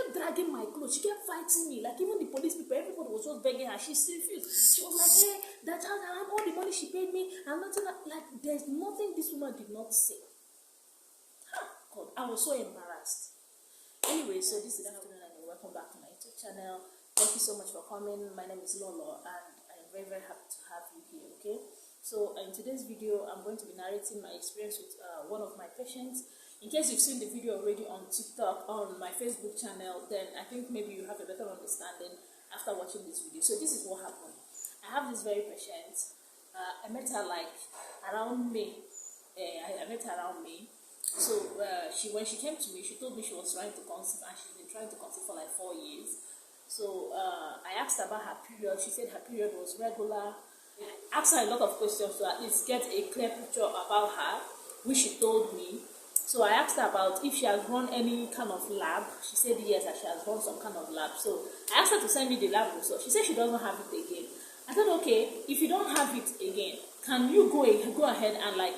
kept dragging my clothes. She kept fighting me. Like, even the police people, everybody was just begging her. She still refused. She was like, hey, that child, I have all the money she paid me. And nothing, like, there's nothing this woman did not say. God, I was so embarrassed. Anyway, so this is afternoon and welcome back to my YouTube channel. Thank you so much for coming. My name is Lolo and I'm very, very happy to have you here, okay? So in today's video, I'm going to be narrating my experience with one of my patients. In case you've seen the video already on TikTok, on my Facebook channel, then I think maybe you have a better understanding after watching this video. So this is what happened. I have this very patient. I met her like around May. I met her around May. So when she came to me, she told me she was trying to conceive, and she's been trying to conceive for like 4 years. So I asked her about her period. She said her period was regular. I asked her a lot of questions to at least get a clear picture about her, which she told me. So I asked her about if she has run any kind of lab. She said yes, that she has run some kind of lab. So I asked her to send me the lab result. She said she doesn't have it again. I said, okay, if you don't have it again, can you go ahead and like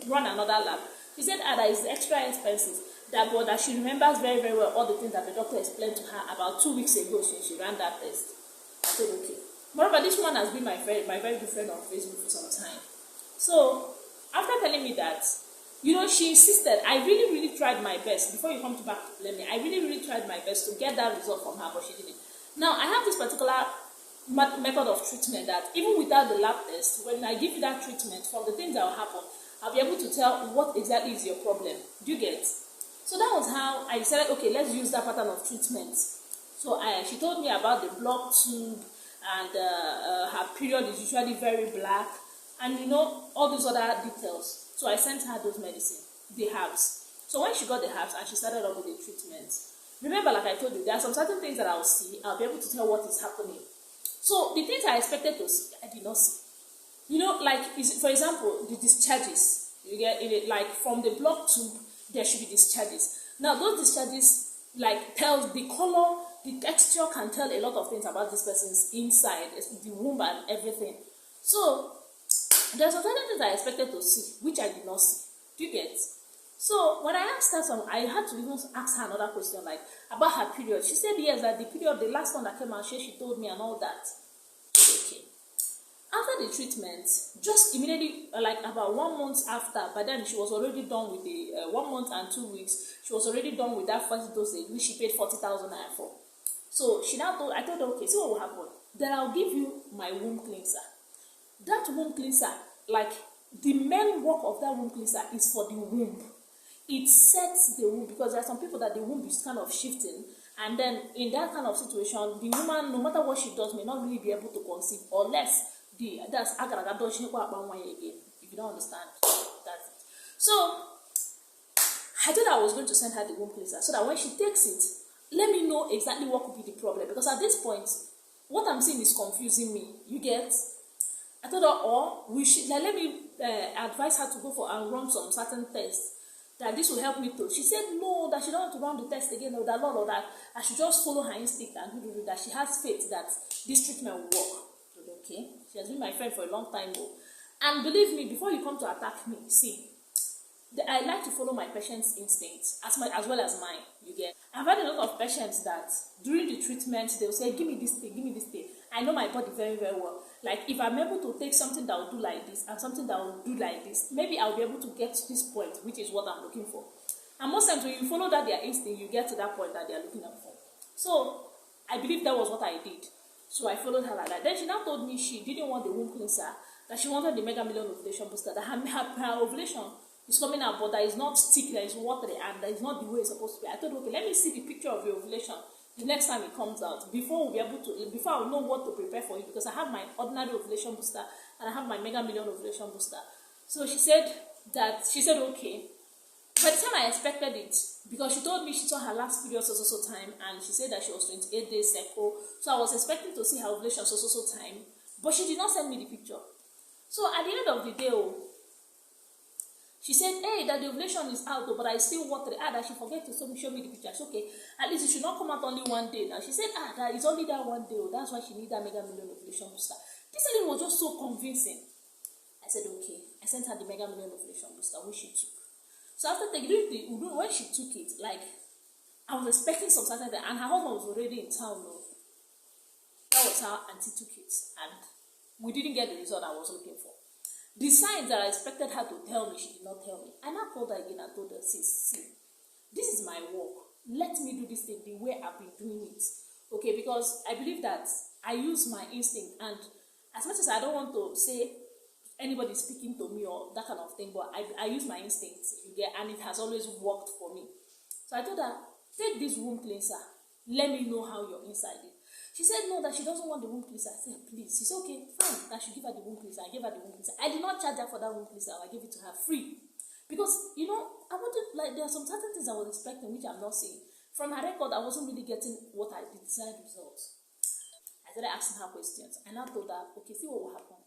run another lab? She said that is extra expensive. But that she remembers very, very well all the things that the doctor explained to her about 2 weeks ago since she ran that test. I said, okay. Moreover, this one has been my very good friend on Facebook for some time. So after telling me that, you know, she insisted. I really, really tried my best. Before you come back to blame me, I really, really tried my best to get that result from her, but she didn't. Now, I have this particular method of treatment that even without the lab test, when I give you that treatment, from the things that will happen, I'll be able to tell what exactly is your problem. Do you get? So that was how I decided, okay, let's use that pattern of treatment. So she told me about the block tube, and her period is usually very black, and you know, all those other details. So I sent her those medicine, the herbs. So when she got the herbs and she started up with the treatment, remember, like I told you, there are some certain things that I'll see. I'll be able to tell what is happening. So the things I expected to see, I did not see. You know, like, for example, the discharges. You get it, like from the block tube, there should be discharges. Now, those discharges, like, tells the color, the texture can tell a lot of things about this person's inside, the womb and everything. So there's some certain things I expected to see, which I did not see. Do you get? So when I asked her I had to even ask her another question, like about her period. She said yes, that the period, the last one that came out, she told me and all that. Okay. After the treatment, just immediately, like about 1 month after, by then she was already done with the 1 month and 2 weeks. She was already done with that first dosage, which she paid 40,000 naira for. So I told her, okay, see what will happen. Then I'll give you my womb cleanser. That womb cleanser, like the main work of that womb cleanser is for the womb. It sets the womb, because there are some people that the womb is kind of shifting, and then in that kind of situation, the woman, no matter what she does, may not really be able to conceive unless that's again. If you don't understand, that's it. So I thought I was going to send her the womb cleanser so that when she takes it, let me know exactly what could be the problem, because at this point, what I'm seeing is confusing me. You get? I told her, we should let me advise her to go for and run some certain tests, that this will help me too. She said no, that she don't want to run the test again, or that, or that I should just follow her instinct and do that. She has faith that this treatment will work. Okay, she has been my friend for a long time though, and believe me, before you come to attack me, see, I like to follow my patient's instincts as well as mine. You get? I've had a lot of patients that during the treatment they'll say, give me this thing, give me this thing. I know my body very, very well. Like, if I'm able to take something that will do like this and something that will do like this, maybe I'll be able to get to this point, which is what I'm looking for. And most times when you follow their instinct, you get to that point that they're looking out for. So I believe that was what I did. So I followed her like that. Then she now told me she didn't want the womb cleanser, that she wanted the Mega Million Ovulation Booster, that her ovulation is coming out, but that is not sticky, that is watery, and that is not the way it's supposed to be. I thought, okay, let me see the picture of your ovulation the next time it comes out, before I'll know what to prepare for you, because I have my ordinary ovulation booster and I have my Mega Million Ovulation Booster. So she said okay. By the time I expected it, because she told me she saw her last period so time, and she said that she was 28 days cycle, so I was expecting to see her ovulation so time, but she did not send me the picture. So at the end of the day, she said, hey, that the ovulation is out, but I still water it. That she forget to show me the picture. I said, okay, at least it should not come out only one day. Now she said, that is only that one day. That's why she need that Mega Million Ovulation Booster. This lady was just so convincing. I said, okay. I sent her the Mega Million Ovulation Booster, which she took. So after taking it, when she took it, like I was expecting some certain thing, and her husband was already in town. No, that was how Auntie took it, and we didn't get the result I was looking for. The signs that I expected her to tell me, she did not tell me. I now called her again and told her, sis, see, this is my work. Let me do this thing the way I've been doing it. Okay, because I believe that I use my instinct, and as much as I don't want to say anybody speaking to me or that kind of thing, but I use my instincts, you get, and it has always worked for me. So I told her, take this room cleanser. Let me know how your inside is. She said no, that she doesn't want the room cleanser. I said, please. She said, okay, fine. That I should give her the room cleanser. I gave her the room cleanser. I did not charge her for that room cleanser. I gave it to her free. Because, you know, I wanted, like, there are some certain things I was expecting which I'm not seeing. From her record, I wasn't really getting what I desired results. I started asking her questions. And I told her, okay, see what will happen.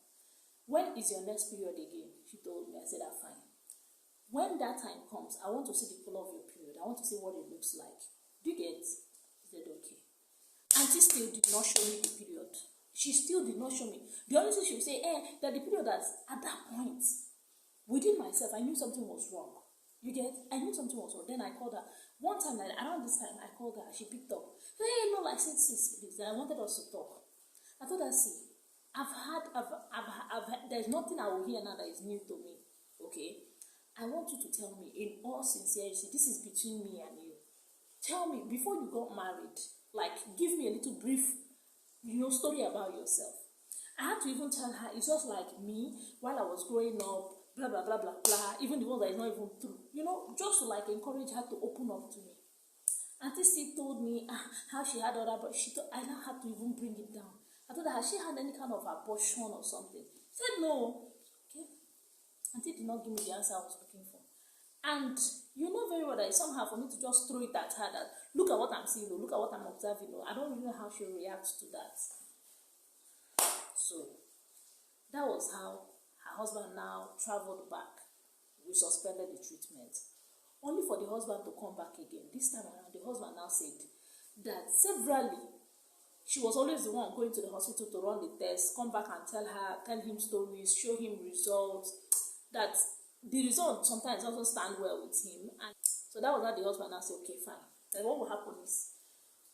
When is your next period again? She told me. I said, fine. When that time comes, I want to see the color of your period. I want to see what it looks like. Do you get? She said, okay. Auntie still did not show me the period. She still did not show me. The only thing she would say, that the period that at that point, within myself, I knew something was wrong. You get? I knew something was wrong. Then I called her. One time, like, around this time, I called her. She picked up. Hey, no, like, sis, please. And I wanted us to talk. I told her, see, there's nothing I will hear now that is new to me. Okay? I want you to tell me in all sincerity, this is between me and you. Tell me, before you got married, like, give me a little brief, story about yourself. I had to even tell her, it's just like me, while I was growing up, blah, blah, blah, blah, blah, even the one that is not even true. Just to, like, encourage her to open up to me. Auntie still told me how she had other, but I now had to even bring it down. I told her, has she had any kind of abortion or something? She said, no. Okay. Auntie did not give me the answer I was looking for. And you know very well that it's somehow for me to just throw it at her that, look at what I'm seeing, look at what I'm observing. I don't really know how she reacts to that. So, that was how her husband now traveled back. We suspended the treatment. Only for the husband to come back again. This time around, the husband now said that severally, she was always the one going to the hospital to run the test, come back and tell him stories, show him results, that the result sometimes also stand well with him. And so that was how the husband now said, okay, fine. Then what will happen is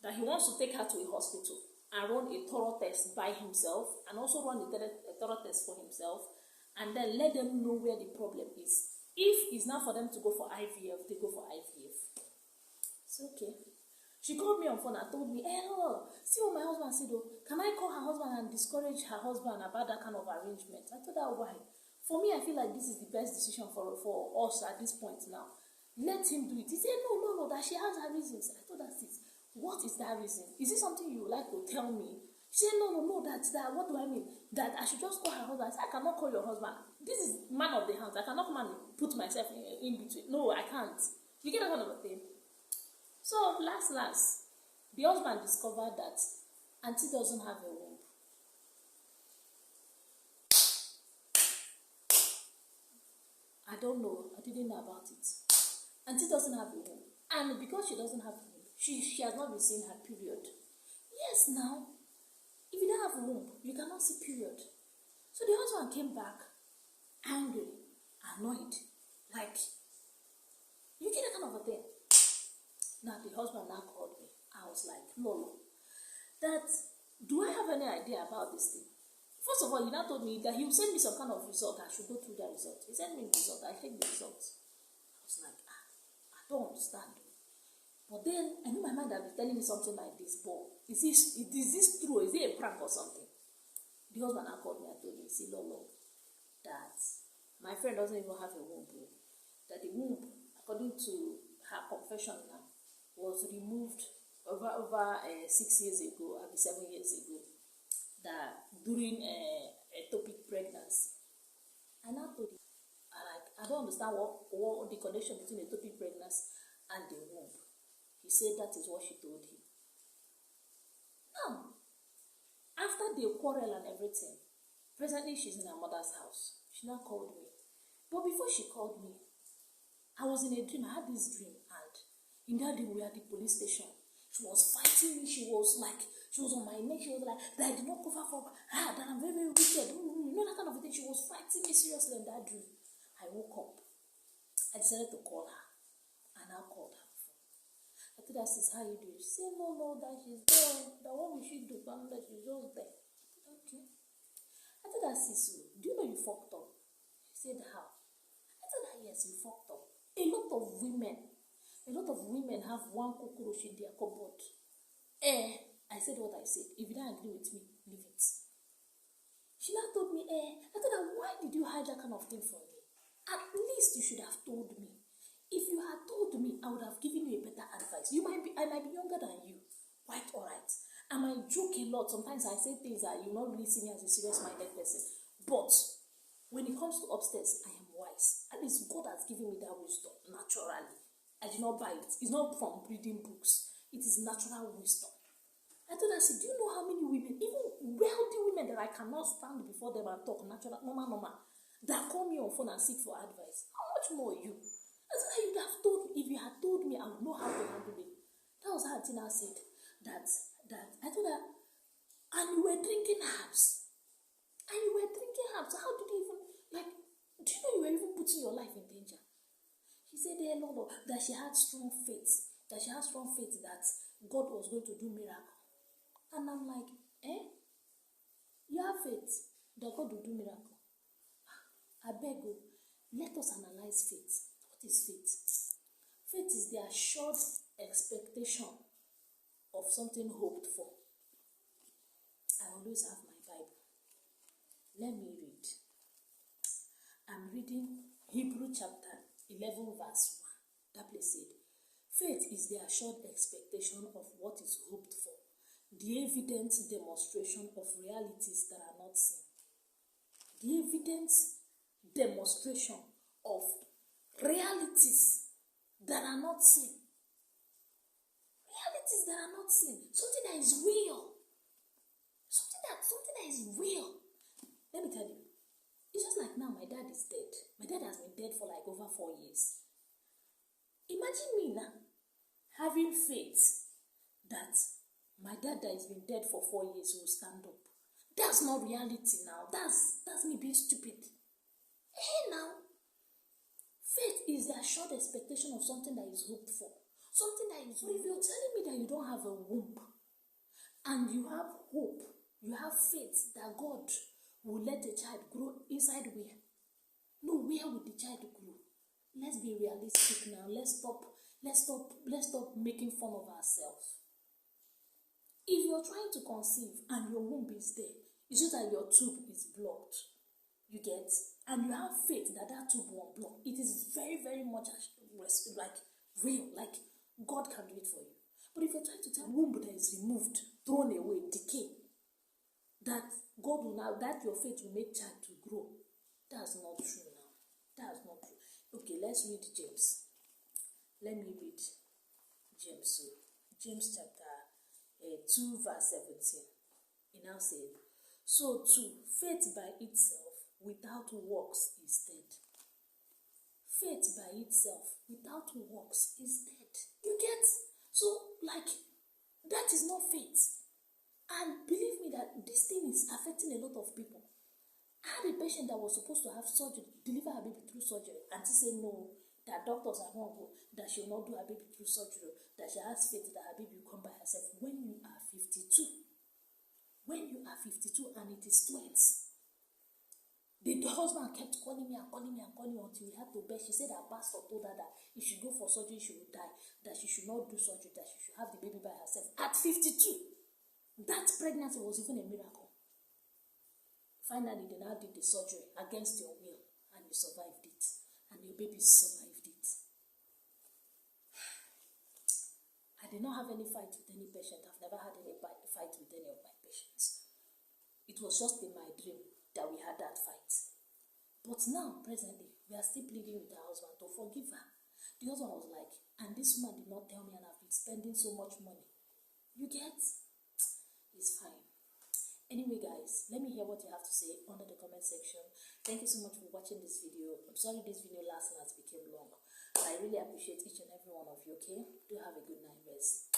that he wants to take her to a hospital and run a thorough test by himself, and also run a thorough test for himself, and then let them know where the problem is. If it's not for them to go for IVF, they go for IVF. It's okay. She called me on phone and told me, hello, see what my husband said, though. Can I call her husband and discourage her husband about that kind of arrangement? I told her, why? For me, I feel like this is the best decision for us at this point now. Let him do it. He said, no, that she has her reasons. I told her, sis, what is that reason? Is it something you would like to tell me? She said, no, that's that. What do I mean? That I should just call her husband. I said, I cannot call your husband. This is man of the house. I cannot come and put myself in between. No, I can't. You get that kind of a thing? So, last, the husband discovered that Auntie doesn't have a womb. I don't know. I didn't know about it. Auntie doesn't have a womb. And because she doesn't have a womb, she has not been seeing her period. Yes, now, if you don't have a womb, you cannot see period. So the husband came back angry, annoyed, like, you get that kind of a thing. Now the husband now called me. I was like, no, that, do I have any idea about this thing? First of all, he now told me that he would send me some kind of result. I should go through that result. He sent me the result. I take the result. I was like, I don't understand. But then I knew my mind had been telling me something like this. But is this true? Is it a prank or something? The husband now called me and told me, see, Lolo, that my friend doesn't even have a womb. That the womb, according to her confession now, was removed over 6 years ago, maybe 7 years ago, that during ectopic pregnancy. And I told him, I don't understand what the connection between ectopic pregnancy and the womb. He said that is what she told him. Now, after they quarrel and everything, presently she's in her mother's house. She now called me. But before she called me, I was in a dream. I had this dream, and in that dream we were at the police station. She was fighting me. She was on my neck. She was like, that I did not cover for her, that I'm very, very wicked. You know, that kind of thing. She was fighting me seriously in that dream. I woke up. I decided to call her, and I called her phone. I told her, sis, how you doing? She said, no, that she's there. That what we should do, that she's just there. Okay. I told her, sis, do you know you fucked up? She said, how? I told her, yes, you fucked up. A lot of women have one cockroach in their cupboard. I said what I said. If you don't agree with me, leave it. She now told me, I told her, why did you hide that kind of thing from me? At least you should have told me. If you had told me, I would have given you a better advice. I might be younger than you. Quite alright. I might joke a lot. Sometimes I say things that you not really see me as a serious-minded person. But when it comes to upstairs, I am wise. At least God has given me that wisdom naturally. I did not buy it. It's not from reading books. It is natural wisdom. I told her, I said, do you know how many women, even wealthy women that I cannot stand before them and talk natural, normal, that call me on phone and seek for advice? How much more you? I said, you'd have told me. If you had told me, I would know how to handle it. That was how Tina said that I told her, and you were drinking herbs. How did you even, do you know you were even putting your life in danger? She said, no, that she had strong faith. That God was going to do miracle. And I'm like, you have faith that God will do miracle. I beg you, let us analyze faith. What is faith? Faith is the assured expectation of something hoped for. I always have my Bible. Let me read. I'm reading Hebrew chapter 11 verse 1. That place said, faith is the assured expectation of what is hoped for, the evident demonstration of realities that are not seen. The evident demonstration of realities that are not seen. Realities that are not seen. Something that is real. Something that is real. Let me tell you. It's just like now, my dad is dead. My dad has been dead for like over 4 years. Imagine me now having faith that my dad that has been dead for 4 years will stand up. That's not reality now. That's me being stupid. Now, faith is the assured expectation of something that is hoped for. Something that is real. If you're telling me that you don't have a womb and you have hope, you have faith that God will let the child grow inside where? No, where would the child grow? Let's be realistic now. Let's stop making fun of ourselves. If you're trying to conceive and your womb is there, it's just that your tube is blocked. You get? And you have faith that tube won't block. It is very, very much like real. Like God can do it for you. But if you're trying to tell womb that is removed, thrown away, decay, that God will now, that your faith will make child to grow, that's not true now. That's not true. Okay, let's read James. Let me read James. So, James chapter 2 verse 17. It now says, so too, faith by itself without works is dead. Faith by itself without works is dead. You get? So, that is not faith. And believe me that this thing is affecting a lot of people. I had a patient that was supposed to have surgery, deliver her baby through surgery, and she said no, that doctors are wrong, that she will not do her baby through surgery, that she has faith that her baby will come by herself. When you are 52 and it is twins, the husband kept calling me until we had to beg. She said her pastor told her that if she go for surgery, she will die, that she should not do surgery, that she should have the baby by herself. At 52, that pregnancy was even a miracle. Finally, they now did the surgery against your will, and you survived it, and your baby survived it. I did not have any fight with any patient. I've never had any fight with any of my patients. It was just in my dream that we had that fight. But now, presently, we are still pleading with her husband to forgive her. The husband was like, and this woman did not tell me, and I've been spending so much money. You get? It's fine. Anyway, guys, let me hear what you have to say under the comment section. Thank you so much for watching this video. I'm sorry this video last night became long, but I really appreciate each and every one of you, okay? Do have a good night, rest.